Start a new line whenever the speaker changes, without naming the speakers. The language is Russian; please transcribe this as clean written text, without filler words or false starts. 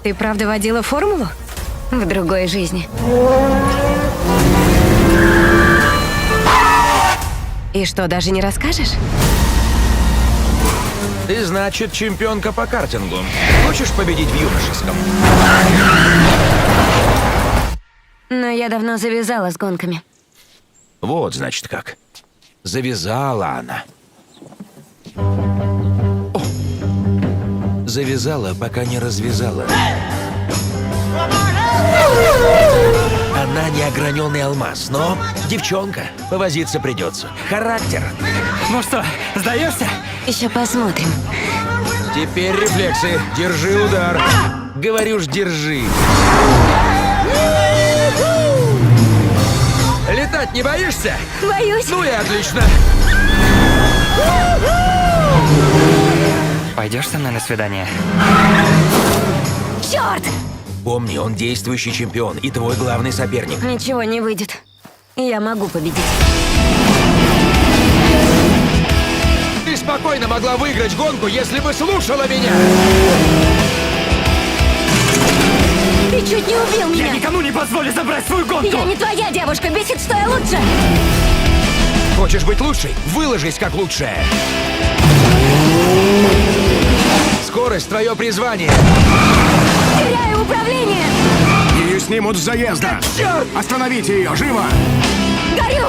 Ты правда водила формулу? В другой жизни. И что, даже не расскажешь?
Ты, значит, чемпионка по картингу. Хочешь победить в юношеском?
Но я давно завязала с гонками.
Вот, значит, как. Завязала она. О! Завязала, пока не развязала. Она не ограненный алмаз, но девчонка. Повозиться придется. Характер.
Ну что, сдаешься?
Еще посмотрим.
Теперь рефлексы. Держи удар. Говорю ж, держи. Летать не боишься?
Боюсь.
Ну и отлично.
Пойдешь со мной на свидание?
Черт!
Помни, он действующий чемпион и твой главный соперник.
Ничего не выйдет. Я могу победить.
Ты спокойно могла выиграть гонку, если бы слушала меня.
Ты чуть не убил меня.
Я никому не позволю забрать свою гонку!
Я не твоя девушка, бесит, что я лучше.
Хочешь быть лучшей? Выложись как лучшая. Скорость — твое призвание.
Теряю управление.
Ее снимут с заезда!
Черт!
Остановите ее, живо!
Горю.